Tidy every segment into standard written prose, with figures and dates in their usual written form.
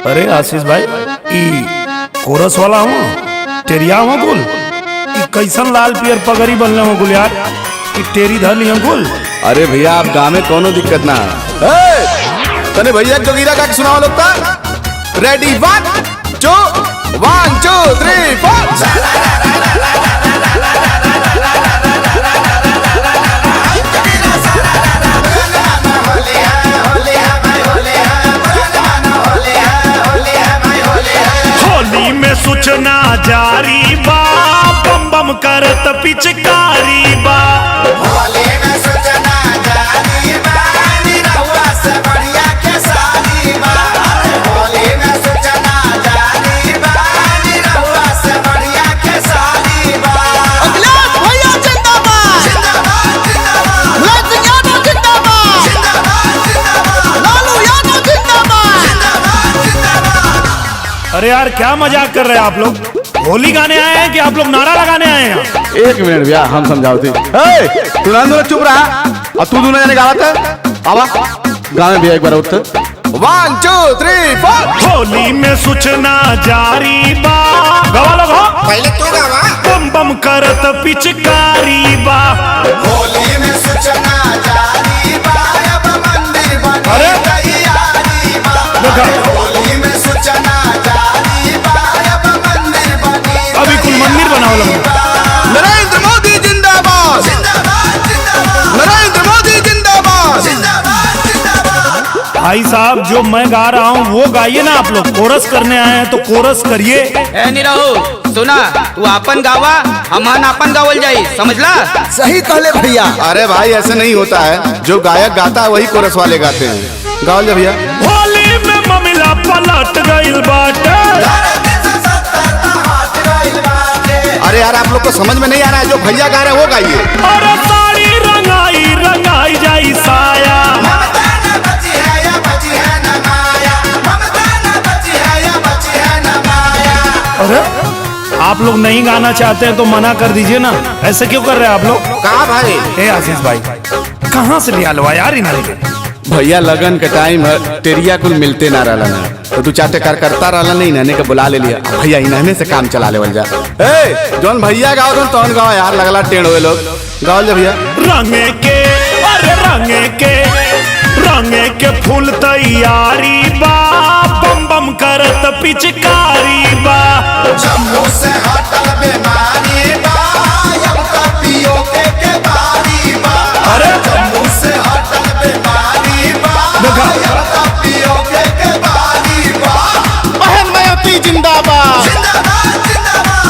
अरे आशीष भाई ई कोरस वाला हूँ टेरिया हूँ गुल ई कैसन लाल पियर पगड़ी बनले हूँ गुल यार ई टेरी धर लिया गुल। अरे भैया आप गाँव में कोनो दिक्कत ना है। तने भैया जोगीरा का सुनाओ लोग ता रेडी 1 2 1 2 3 4। होली में सूचना जारी बा बम बम करत पिचकारी बा। होली में सूचना जारी बा निरहुआ से बढ़िया के सारी बा। होली में सूचना जारी बा निरहुआ से बढ़िया के सारी बा। अखिलेश भैया जिंदाबाद जिंदाबाद जिंदाबाद मुलायम यादव जिंदाबाद जिंदाबाद जिंदाबाद लालू यादव जिंदाबाद जिंदाबाद जिंदाबाद। अरे यार क्या मजाक कर रहे हैं आप लोग? होली गाने आए हैं कि आप लोग नारा लगाने आए हैं? एक मिनट भैया हम समझाओ थी। तू ना चुप रहा और तू दोनों जाने गावा था आवा गाँव में भैया एक बार उठ 1 2 3 4। होली में सूचना जारी बा गवा लगो पहले तू गावा। बम बम करत पिचकारी बा। होली में सूचना जारी बा अब मंदिर बनी अरे! तैयारी बा। देखा। होली में सूचना जारी बा अब मंदिर बनी अभी कुल मंदिर बनाओ लगा। नरेंद्र मोदी जिंदाबाद जिंदाबाद जिंदाबाद नरेंद्र मोदी जिंदाबाद। जिंदाबाद जिंदाबाद। भाई साहब जो मैं गा रहा हूँ वो गाइए ना। आप लोग कोरस करने आए हैं तो कोरस करिए। ए निरहु सुना तू आपन गावा हमन आपन गावल जाई समझला। सही कहले भैया। अरे भाई ऐसे नहीं होता है जो गायक गाता है वही कोरस वाले गाते हैं। गाओ ले भैया। होली में ममिला पलट गइल बाटे। अरे यार आप लोग को समझ में नहीं आ रहा है जो भैया गा रहे हैं वो गाइए। अरे साड़ी रंगाई रंगाई जाई साया। ममता न बची है या बची है न माया। ममता न बची है या बची है न माया। अरे आप लोग नहीं गाना चाहते हैं तो मना कर दीजिए ना। ऐसे क्यों कर रहे हैं आप लोग? कहा भाई ए आशीष भाई कहाँ से लिया लो यार इन्हें के? भैया लगन के टाइम है टेरिया कुल मिलते ना रहला ना तो तू चाटे कर करता रहला नहीं इन्हने के बुला ले लिया भैया इन्हने से काम चला लेवल जा। ए जौन भैया गाओ तो तौन गाओ यार लगला टेढ़ हुए लोग। गाओ ले भैया। रंगे के अरे रंगे के फूल तैयारी बा बम बम करत पिचकारी बा। जम्मू से हटल बीमारी बा अब कपियो के बारी बा। अरे! जम्मू से हटल बीमारी बा देखा। अब कपियो के बारी बा। बहन मयती जिंदाबाद। जिंदाबाद जिंदाबाद।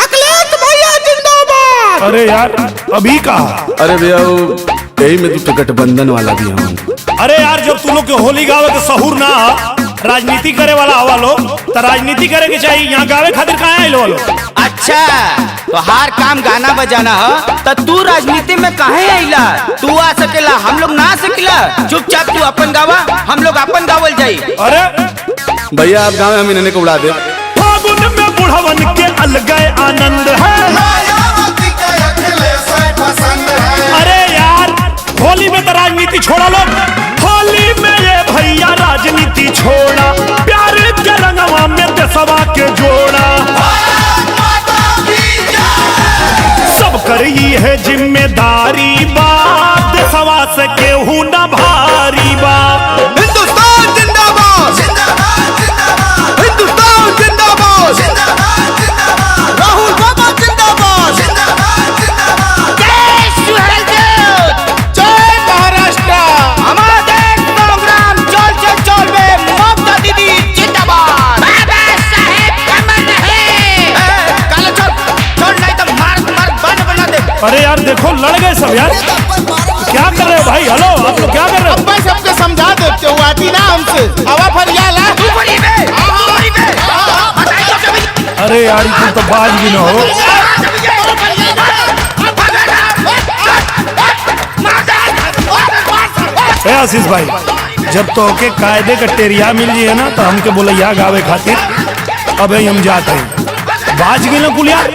अखिलेश भैया जिंदाबाद। अरे यार अभी कहा। अरे भैया यही में तू गठबंधन वाला भी हूँ। अरे यार जब तुम लोग के होली गावे के सहूर ना राजनीति करे वाला हवा लोग तो राजनीति करे के चाहिए। यहाँ गावे खातिर कहाँ आए लोग? अच्छा तो हर काम गाना बजाना है तो तू राजनीति में काहे आइला? तू आ सकेला हम लोग ना आ सकेला। चुपचाप तू अपन गावा हम लोग अपन गावल जाई। अरे भैया आप गाँव में हम इन्हने को उड़ा दे। फागुन में बुढ़वन के अलगै आनंद है। मायावती के अखिलेश पसंद है। अरे यार होली में तो राजनीति छोड़ा लो। होली में ये भैया राजनीति छोड़ा प्यार के रंगवा में देशवा के जोड़ा। भारत माता की जय। सब करी है जिम्मेदारी बा देशवा से केहू न भारी बा। हिंदुस्तान जिंदाबाद। जिंदाबाद जिंदाबाद हिंदुस्तान जिंदाबाद। जिंदाबाद जिंदाबाद राहुल बाबा जिंदाबाद। जिंदाबाद जिंदाबाद। जय सुहेल देव जय महाराष्ट्र हमारा देश प्रोग्राम चल बे ममता दीदी जिंदाबाद। बाबा साहेब कमर रहे। काले छोड़ नहीं तो मार बना दे। अरे यार देखो लड़ गए सब यार। क्या कर रहे हो भाई? हेलो आप लोग क्या कर रहे हो? मैं सबके समझा देते हूँ आती ना हमसे हवा फरियाला। तू बड़ी बे बताई तो कभी। अरे यार तुम तो बाज भी ना हो। ए आशीष भाई जब तो के कायदे का टेरिया मिल जाए ना तो हमके बोले या गावे खातिर। अब हम जाते हैं बाज गए ना कुल यार।